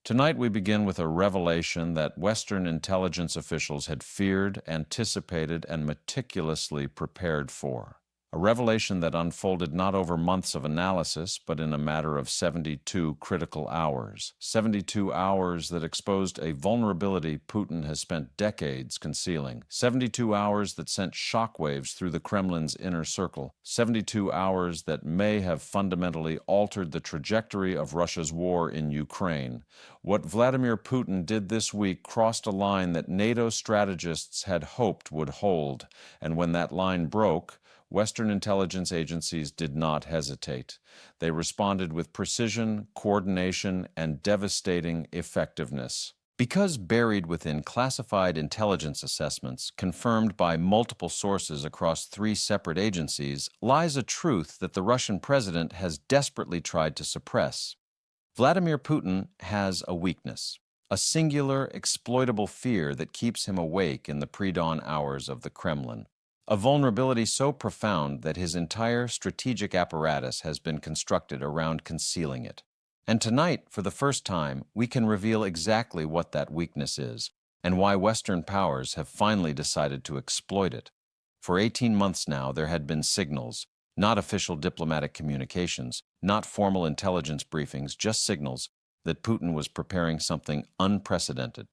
Tonight we begin with a revelation that Western intelligence officials had feared, anticipated, and meticulously prepared for. A revelation that unfolded not over months of analysis, but in a matter of 72 critical hours. 72 hours that exposed a vulnerability Putin has spent decades concealing. 72 hours that sent shockwaves through the Kremlin's inner circle. 72 hours that may have fundamentally altered the trajectory of Russia's war in Ukraine. What Vladimir Putin did this week crossed a line that NATO strategists had hoped would hold, and when that line broke, Western intelligence agencies did not hesitate. They responded with precision, coordination, and devastating effectiveness. Because buried within classified intelligence assessments confirmed by multiple sources across 3 separate agencies lies a truth that the Russian president has desperately tried to suppress. Vladimir Putin has a weakness, a singular, exploitable fear that keeps him awake in the pre-dawn hours of the Kremlin. A vulnerability so profound that his entire strategic apparatus has been constructed around concealing it. And tonight, for the first time, we can reveal exactly what that weakness is and why Western powers have finally decided to exploit it. For 18 months now, there had been signals, not official diplomatic communications, not formal intelligence briefings, just signals that Putin was preparing something unprecedented.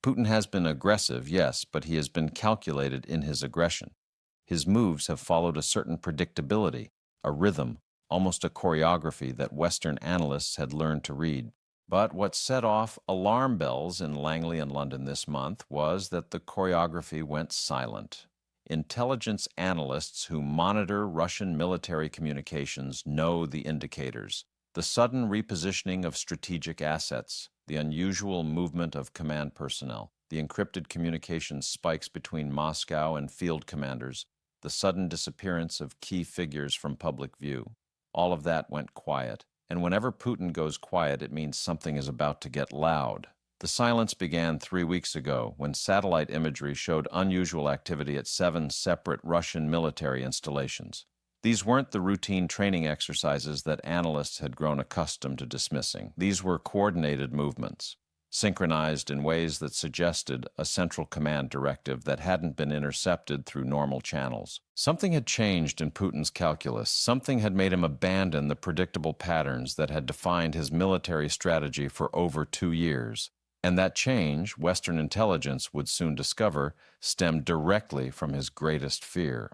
Putin has been aggressive, yes, but he has been calculated in his aggression. His moves have followed a certain predictability, a rhythm, almost a choreography that Western analysts had learned to read. But what set off alarm bells in Langley and London this month was that the choreography went silent. Intelligence analysts who monitor Russian military communications know the indicators. The sudden repositioning of strategic assets, the unusual movement of command personnel, the encrypted communication spikes between Moscow and field commanders, the sudden disappearance of key figures from public view. All of that went quiet, and whenever Putin goes quiet, it means something is about to get loud. The silence began 3 weeks ago when satellite imagery showed unusual activity at 7 separate Russian military installations. These weren't the routine training exercises that analysts had grown accustomed to dismissing. These were coordinated movements, synchronized in ways that suggested a central command directive that hadn't been intercepted through normal channels. Something had changed in Putin's calculus. Something had made him abandon the predictable patterns that had defined his military strategy for over 2 years. And that change, Western intelligence would soon discover, stemmed directly from his greatest fear.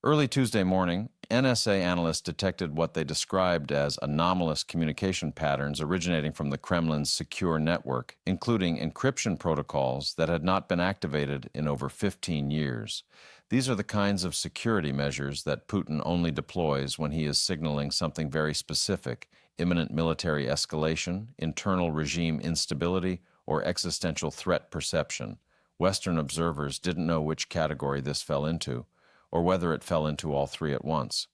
Early Tuesday morning, NSA analysts detected what they described as anomalous communication patterns originating from the Kremlin's secure network, including encryption protocols that had not been activated in over 15 years. These are the kinds of security measures that Putin only deploys when he is signaling something very specific: imminent military escalation, internal regime instability, or existential threat perception. Western observers didn't know which category this fell into, or whether it fell into all 3 at once.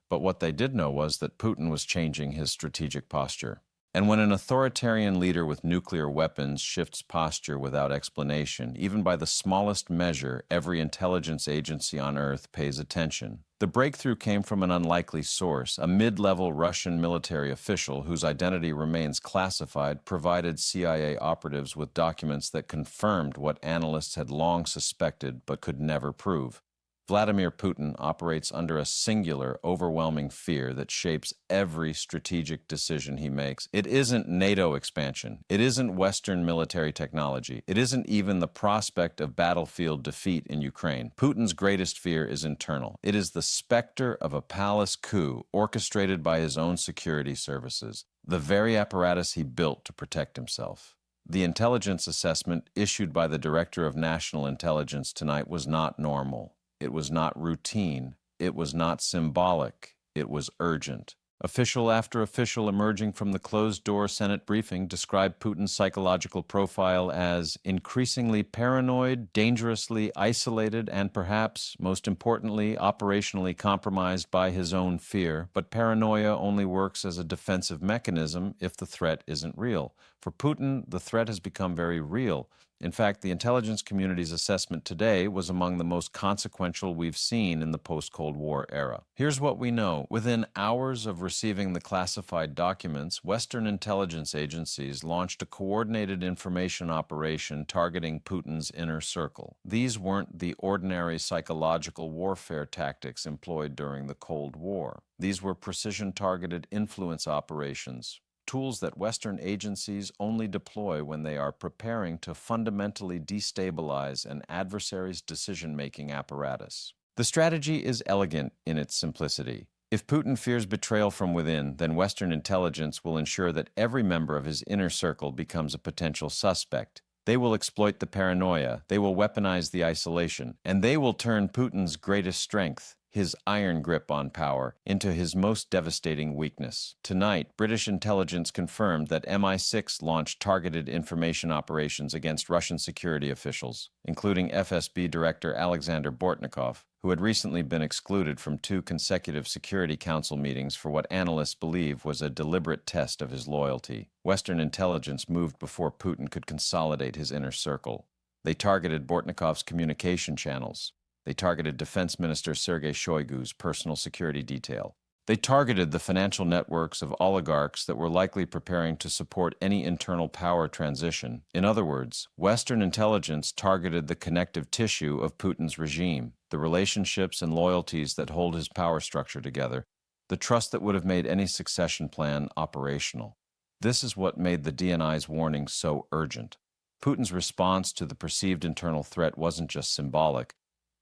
But what they did know was that Putin was changing his strategic posture. And when an authoritarian leader with nuclear weapons shifts posture without explanation, even by the smallest measure, every intelligence agency on Earth pays attention. The breakthrough came from an unlikely source. A mid-level Russian military official whose identity remains classified provided CIA operatives with documents that confirmed what analysts had long suspected but could never prove. Vladimir Putin operates under a singular, overwhelming fear that shapes every strategic decision he makes. It isn't NATO expansion. It isn't Western military technology. It isn't even the prospect of battlefield defeat in Ukraine. Putin's greatest fear is internal. It is the specter of a palace coup orchestrated by his own security services, the very apparatus he built to protect himself. The intelligence assessment issued by the Director of National Intelligence tonight was not normal. It was not routine. It was not symbolic. It was urgent. Official after official emerging from the closed-door Senate briefing described Putin's psychological profile as increasingly paranoid, dangerously isolated, and perhaps, most importantly, operationally compromised by his own fear. But paranoia only works as a defensive mechanism if the threat isn't real. For Putin, the threat has become very real. In fact, the intelligence community's assessment today was among the most consequential we've seen in the post-Cold War era. Here's what we know. Within hours of receiving the classified documents, Western intelligence agencies launched a coordinated information operation targeting Putin's inner circle. These weren't the ordinary psychological warfare tactics employed during the Cold War. These were precision-targeted influence operations, tools that Western agencies only deploy when they are preparing to fundamentally destabilize an adversary's decision-making apparatus. The strategy is elegant in its simplicity. If Putin fears betrayal from within, then Western intelligence will ensure that every member of his inner circle becomes a potential suspect. They will exploit the paranoia, they will weaponize the isolation, and they will turn Putin's greatest strength, his iron grip on power, into his most devastating weakness. Tonight, British intelligence confirmed that MI6 launched targeted information operations against Russian security officials, including FSB Director Alexander Bortnikov, who had recently been excluded from 2 consecutive Security Council meetings for what analysts believe was a deliberate test of his loyalty. Western intelligence moved before Putin could consolidate his inner circle. They targeted Bortnikov's communication channels. They targeted Defense Minister Sergei Shoigu's personal security detail. They targeted the financial networks of oligarchs that were likely preparing to support any internal power transition. In other words, Western intelligence targeted the connective tissue of Putin's regime, the relationships and loyalties that hold his power structure together, the trust that would have made any succession plan operational. This is what made the DNI's warning so urgent. Putin's response to the perceived internal threat wasn't just symbolic.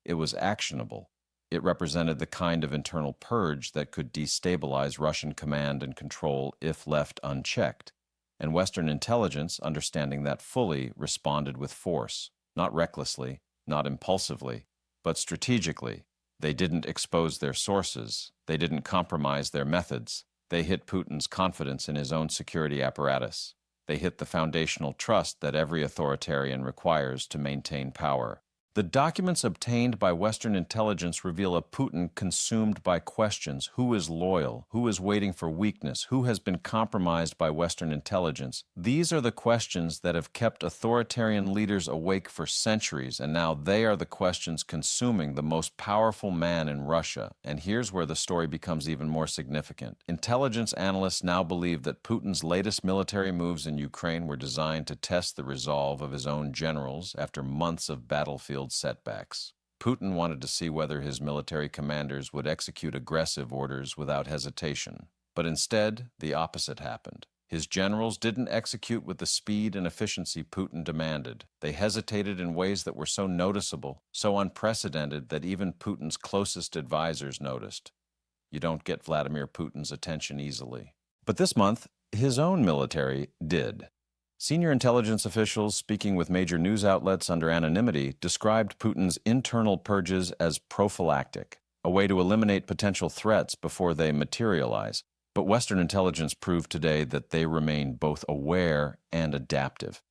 It was actionable. It represented the kind of internal purge that could destabilize Russian command and control if left unchecked. And Western intelligence, understanding that fully, responded with force, not recklessly, not impulsively, but strategically. They didn't expose their sources. They didn't compromise their methods. They hit Putin's confidence in his own security apparatus. They hit the foundational trust that every authoritarian requires to maintain power. The documents obtained by Western intelligence reveal a Putin consumed by questions. Who is loyal? Who is waiting for weakness? Who has been compromised by Western intelligence? These are the questions that have kept authoritarian leaders awake for centuries, and now they are the questions consuming the most powerful man in Russia. And here's where the story becomes even more significant. Intelligence analysts now believe that Putin's latest military moves in Ukraine were designed to test the resolve of his own generals after months of battlefield setbacks. Putin wanted to see whether his military commanders would execute aggressive orders without hesitation. But instead, the opposite happened. His generals didn't execute with the speed and efficiency Putin demanded. They hesitated in ways that were so noticeable, so unprecedented that even Putin's closest advisors noticed. You don't get Vladimir Putin's attention easily. But this month, his own military did. Senior intelligence officials speaking with major news outlets under anonymity described Putin's internal purges as prophylactic, a way to eliminate potential threats before they materialize. But Western intelligence proved today that they remain both aware and adaptive.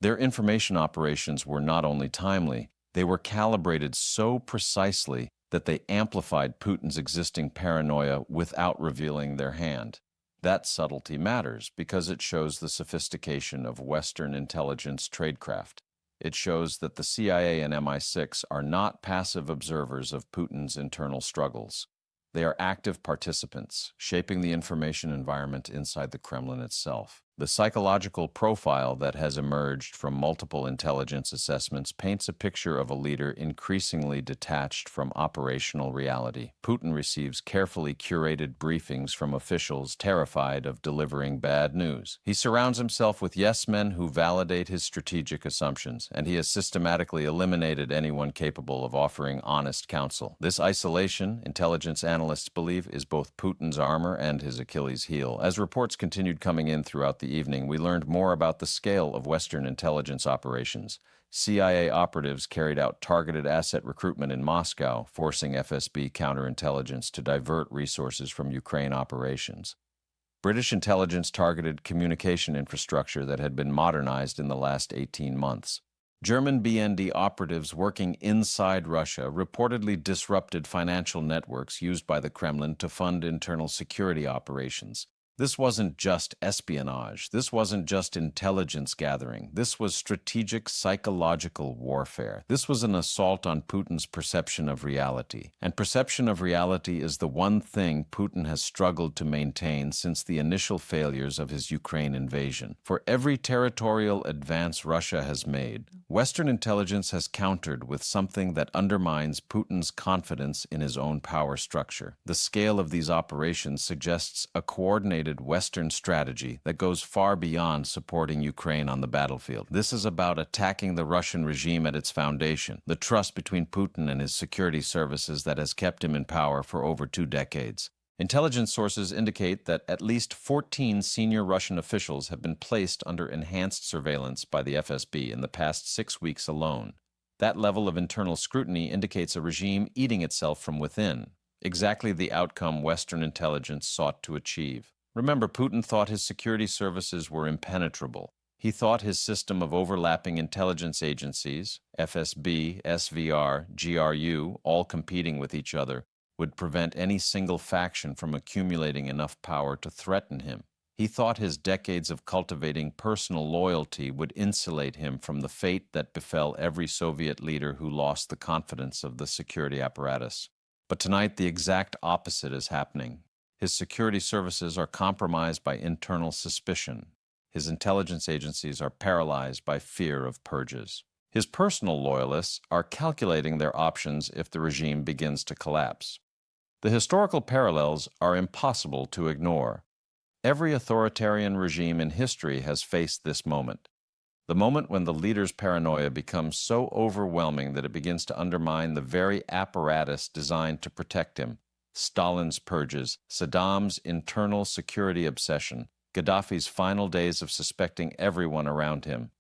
Their information operations were not only timely, they were calibrated so precisely that they amplified Putin's existing paranoia without revealing their hand. That subtlety matters because it shows the sophistication of Western intelligence tradecraft. It shows that the CIA and MI6 are not passive observers of Putin's internal struggles. They are active participants, shaping the information environment inside the Kremlin itself. The psychological profile that has emerged from multiple intelligence assessments paints a picture of a leader increasingly detached from operational reality. Putin receives carefully curated briefings from officials terrified of delivering bad news. He surrounds himself with yes-men who validate his strategic assumptions, and he has systematically eliminated anyone capable of offering honest counsel. This isolation, intelligence analysts believe, is both Putin's armor and his Achilles heel. As reports continued coming in throughout the evening, we learned more about the scale of Western intelligence operations. CIA operatives carried out targeted asset recruitment in Moscow, forcing FSB counterintelligence to divert resources from Ukraine operations. British intelligence targeted communication infrastructure that had been modernized in the last 18 months. German BND operatives working inside Russia reportedly disrupted financial networks used by the Kremlin to fund internal security operations. This wasn't just espionage. This wasn't just intelligence gathering. This was strategic psychological warfare. This was an assault on Putin's perception of reality. And perception of reality is the one thing Putin has struggled to maintain since the initial failures of his Ukraine invasion. For every territorial advance Russia has made, Western intelligence has countered with something that undermines Putin's confidence in his own power structure. The scale of these operations suggests a coordinated Western strategy that goes far beyond supporting Ukraine on the battlefield. This is about attacking the Russian regime at its foundation, the trust between Putin and his security services that has kept him in power for over 2 decades. Intelligence sources indicate that at least 14 senior Russian officials have been placed under enhanced surveillance by the FSB in the past 6 weeks alone. That level of internal scrutiny indicates a regime eating itself from within, exactly the outcome Western intelligence sought to achieve. Remember, Putin thought his security services were impenetrable. He thought his system of overlapping intelligence agencies, FSB, SVR, GRU, all competing with each other, would prevent any single faction from accumulating enough power to threaten him. He thought his decades of cultivating personal loyalty would insulate him from the fate that befell every Soviet leader who lost the confidence of the security apparatus. But tonight, the exact opposite is happening. His security services are compromised by internal suspicion. His intelligence agencies are paralyzed by fear of purges. His personal loyalists are calculating their options if the regime begins to collapse. The historical parallels are impossible to ignore. Every authoritarian regime in history has faced this moment. The moment when the leader's paranoia becomes so overwhelming that it begins to undermine the very apparatus designed to protect him. Stalin's purges, Saddam's internal security obsession, Gaddafi's final days of suspecting everyone around him.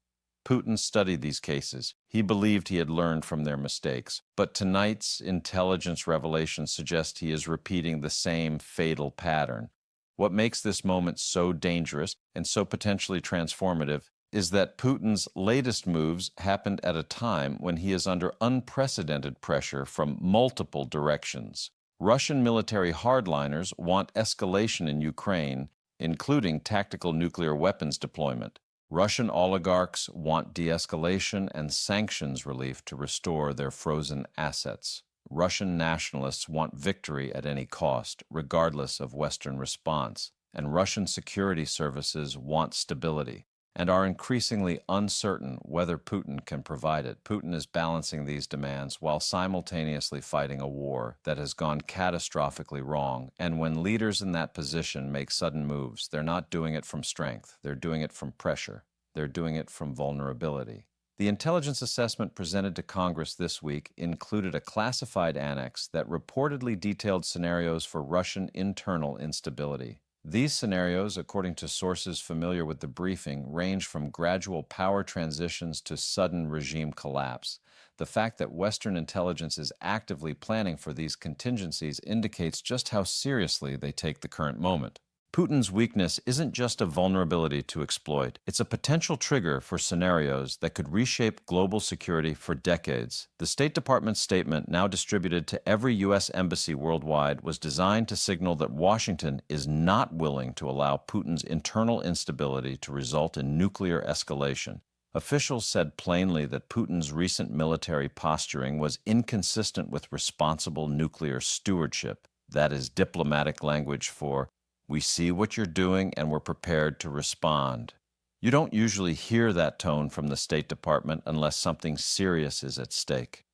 Putin studied these cases. He believed he had learned from their mistakes. But tonight's intelligence revelations suggest he is repeating the same fatal pattern. What makes this moment so dangerous and so potentially transformative is that Putin's latest moves happened at a time when he is under unprecedented pressure from multiple directions. Russian military hardliners want escalation in Ukraine, including tactical nuclear weapons deployment. Russian oligarchs want de-escalation and sanctions relief to restore their frozen assets. Russian nationalists want victory at any cost, regardless of Western response. And Russian security services want stability and are increasingly uncertain whether Putin can provide it. Putin is balancing these demands while simultaneously fighting a war that has gone catastrophically wrong. And when leaders in that position make sudden moves, they're not doing it from strength. They're doing it from pressure. They're doing it from vulnerability. The intelligence assessment presented to Congress this week included a classified annex that reportedly detailed scenarios for Russian internal instability. These scenarios, according to sources familiar with the briefing, range from gradual power transitions to sudden regime collapse. The fact that Western intelligence is actively planning for these contingencies indicates just how seriously they take the current moment. Putin's weakness isn't just a vulnerability to exploit. It's a potential trigger for scenarios that could reshape global security for decades. The State Department's statement, now distributed to every U.S. embassy worldwide, was designed to signal that Washington is not willing to allow Putin's internal instability to result in nuclear escalation. Officials said plainly that Putin's recent military posturing was inconsistent with responsible nuclear stewardship. That is diplomatic language for "We see what you're doing and we're prepared to respond." You don't usually hear that tone from the State Department unless something serious is at stake.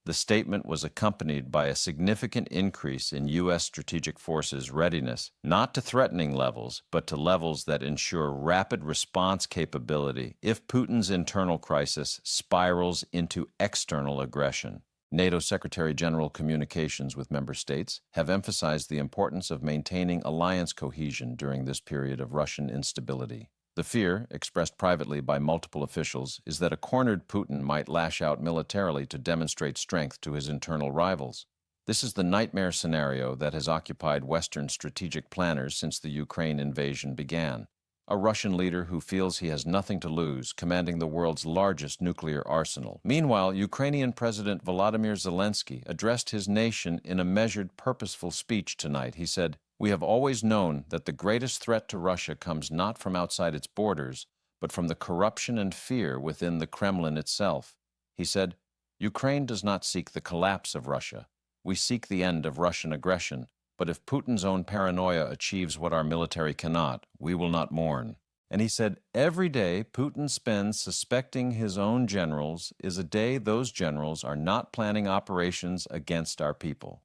The statement was accompanied by a significant increase in U.S. strategic forces' readiness, not to threatening levels, but to levels that ensure rapid response capability if Putin's internal crisis spirals into external aggression. NATO Secretary General communications with member states have emphasized the importance of maintaining alliance cohesion during this period of Russian instability. The fear, expressed privately by multiple officials, is that a cornered Putin might lash out militarily to demonstrate strength to his internal rivals. This is the nightmare scenario that has occupied Western strategic planners since the Ukraine invasion began. A Russian leader who feels he has nothing to lose, commanding the world's largest nuclear arsenal. Meanwhile, Ukrainian President Vladimir Zelensky addressed his nation in a measured, purposeful speech tonight. He said, We have always known that the greatest threat to Russia comes not from outside its borders, but from the corruption and fear within the Kremlin itself. He said, Ukraine does not seek the collapse of Russia. We seek the end of Russian aggression, but if Putin's own paranoia achieves what our military cannot, we will not mourn. And he said, every day Putin spends suspecting his own generals is a day those generals are not planning operations against our people.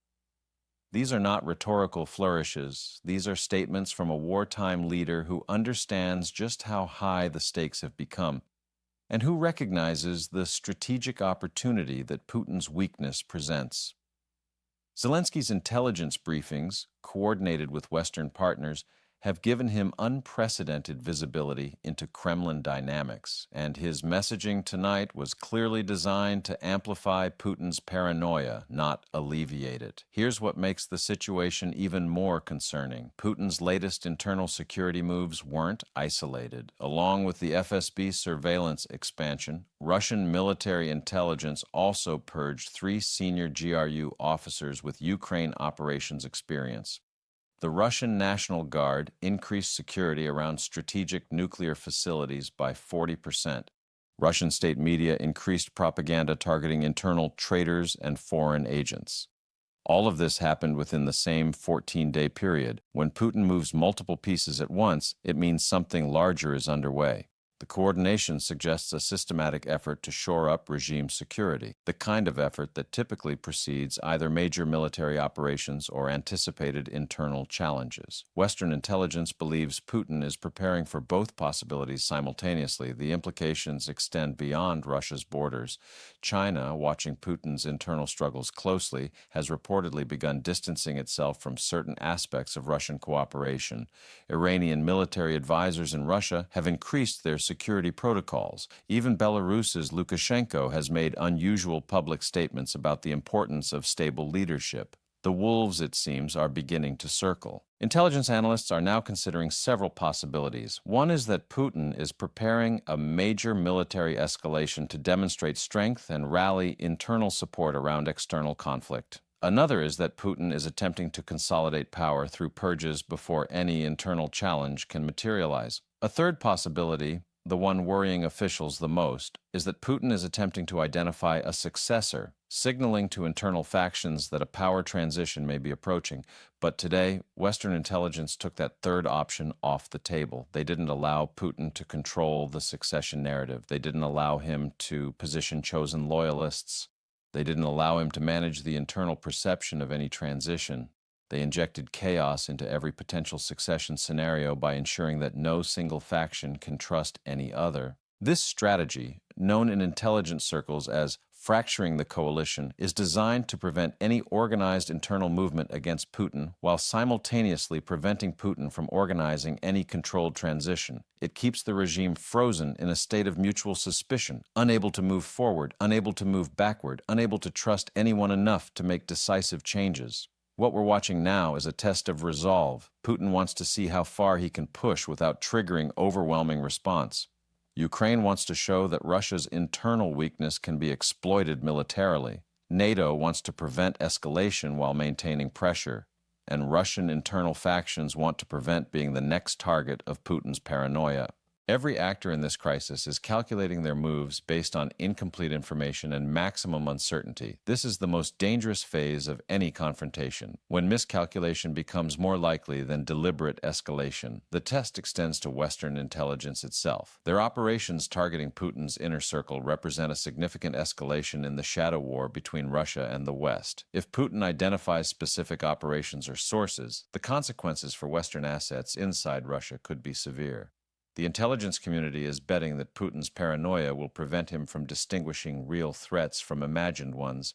These are not rhetorical flourishes. These are statements from a wartime leader who understands just how high the stakes have become and who recognizes the strategic opportunity that Putin's weakness presents. Zelensky's intelligence briefings, coordinated with Western partners, have given him unprecedented visibility into Kremlin dynamics, and his messaging tonight was clearly designed to amplify Putin's paranoia, not alleviate it. Here's what makes the situation even more concerning. Putin's latest internal security moves weren't isolated. Along with the FSB surveillance expansion, Russian military intelligence also purged 3 senior GRU officers with Ukraine operations experience. The Russian National Guard increased security around strategic nuclear facilities by 40%. Russian state media increased propaganda targeting internal traitors and foreign agents. All of this happened within the same 14-day period. When Putin moves multiple pieces at once, it means something larger is underway. The coordination suggests a systematic effort to shore up regime security, the kind of effort that typically precedes either major military operations or anticipated internal challenges. Western intelligence believes Putin is preparing for both possibilities simultaneously. The implications extend beyond Russia's borders. China, watching Putin's internal struggles closely, has reportedly begun distancing itself from certain aspects of Russian cooperation. Iranian military advisors in Russia have increased their security protocols. Even Belarus's Lukashenko has made unusual public statements about the importance of stable leadership. The wolves, it seems, are beginning to circle. Intelligence analysts are now considering several possibilities. One is that Putin is preparing a major military escalation to demonstrate strength and rally internal support around external conflict. Another is that Putin is attempting to consolidate power through purges before any internal challenge can materialize. A third possibility, the one worrying officials the most, is that Putin is attempting to identify a successor, signaling to internal factions that a power transition may be approaching. But today, Western intelligence took that third option off the table. They didn't allow Putin to control the succession narrative. They didn't allow him to position chosen loyalists. They didn't allow him to manage the internal perception of any transition. They injected chaos into every potential succession scenario by ensuring that no single faction can trust any other. This strategy, known in intelligence circles as fracturing the coalition, is designed to prevent any organized internal movement against Putin while simultaneously preventing Putin from organizing any controlled transition. It keeps the regime frozen in a state of mutual suspicion, unable to move forward, unable to move backward, unable to trust anyone enough to make decisive changes. What we're watching now is a test of resolve. Putin wants to see how far he can push without triggering overwhelming response. Ukraine wants to show that Russia's internal weakness can be exploited militarily. NATO wants to prevent escalation while maintaining pressure. And Russian internal factions want to prevent being the next target of Putin's paranoia. Every actor in this crisis is calculating their moves based on incomplete information and maximum uncertainty. This is the most dangerous phase of any confrontation, when miscalculation becomes more likely than deliberate escalation. The test extends to Western intelligence itself. Their operations targeting Putin's inner circle represent a significant escalation in the shadow war between Russia and the West. If Putin identifies specific operations or sources, the consequences for Western assets inside Russia could be severe. The intelligence community is betting that Putin's paranoia will prevent him from distinguishing real threats from imagined ones,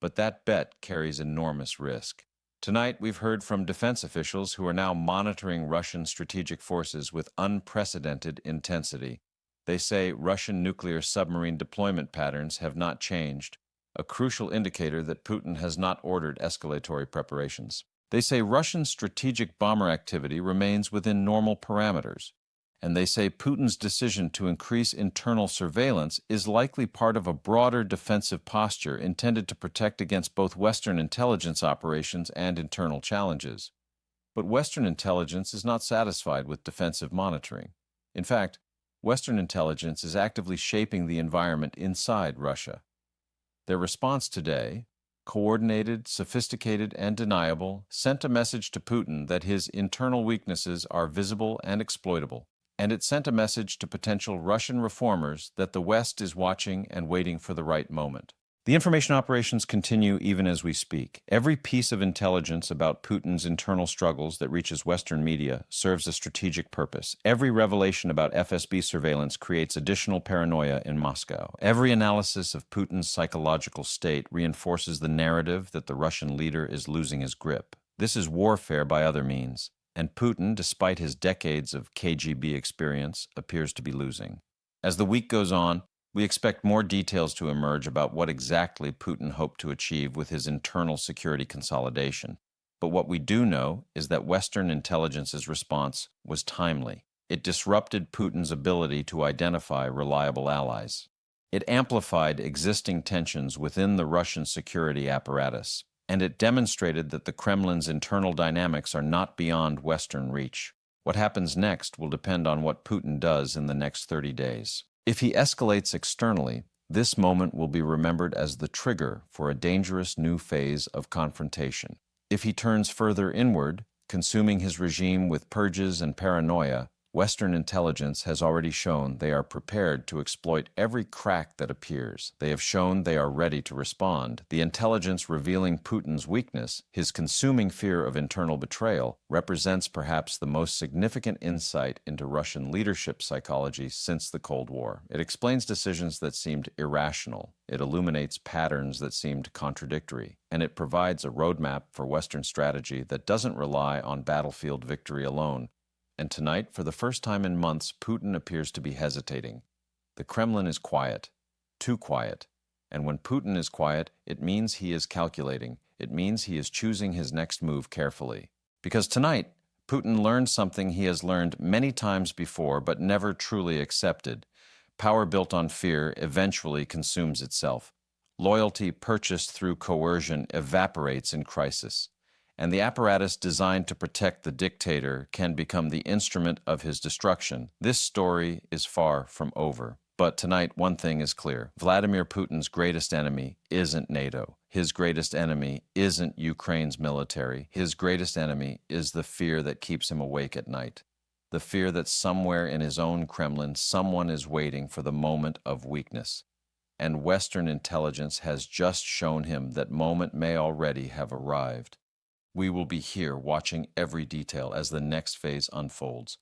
but that bet carries enormous risk. Tonight, we've heard from defense officials who are now monitoring Russian strategic forces with unprecedented intensity. They say Russian nuclear submarine deployment patterns have not changed, a crucial indicator that Putin has not ordered escalatory preparations. They say Russian strategic bomber activity remains within normal parameters. And they say Putin's decision to increase internal surveillance is likely part of a broader defensive posture intended to protect against both Western intelligence operations and internal challenges. But Western intelligence is not satisfied with defensive monitoring. In fact, Western intelligence is actively shaping the environment inside Russia. Their response today, coordinated, sophisticated, and deniable, sent a message to Putin that his internal weaknesses are visible and exploitable. And it sent a message to potential Russian reformers that the West is watching and waiting for the right moment. The information operations continue even as we speak. Every piece of intelligence about Putin's internal struggles that reaches Western media serves a strategic purpose. Every revelation about FSB surveillance creates additional paranoia in Moscow. Every analysis of Putin's psychological state reinforces the narrative that the Russian leader is losing his grip. This is warfare by other means, and Putin, despite his decades of KGB experience, appears to be losing. As the week goes on, we expect more details to emerge about what exactly Putin hoped to achieve with his internal security consolidation. But what we do know is that Western intelligence's response was timely. It disrupted Putin's ability to identify reliable allies. It amplified existing tensions within the Russian security apparatus, and it demonstrated that the Kremlin's internal dynamics are not beyond Western reach. What happens next will depend on what Putin does in the next 30 days. If he escalates externally, this moment will be remembered as the trigger for a dangerous new phase of confrontation. If he turns further inward, consuming his regime with purges and paranoia, Western intelligence has already shown they are prepared to exploit every crack that appears. They have shown they are ready to respond. The intelligence revealing Putin's weakness, his consuming fear of internal betrayal, represents perhaps the most significant insight into Russian leadership psychology since the Cold War. It explains decisions that seemed irrational. It illuminates patterns that seemed contradictory. And it provides a roadmap for Western strategy that doesn't rely on battlefield victory alone. And tonight, for the first time in months, Putin appears to be hesitating. The Kremlin is quiet, too quiet. And when Putin is quiet, it means he is calculating. It means he is choosing his next move carefully. Because tonight, Putin learned something he has learned many times before but never truly accepted. Power built on fear eventually consumes itself. Loyalty purchased through coercion evaporates in crisis. And the apparatus designed to protect the dictator can become the instrument of his destruction. This story is far from over. But tonight, one thing is clear. Vladimir Putin's greatest enemy isn't NATO. His greatest enemy isn't Ukraine's military. His greatest enemy is the fear that keeps him awake at night. The fear that somewhere in his own Kremlin, someone is waiting for the moment of weakness. And Western intelligence has just shown him that moment may already have arrived. We will be here watching every detail as the next phase unfolds.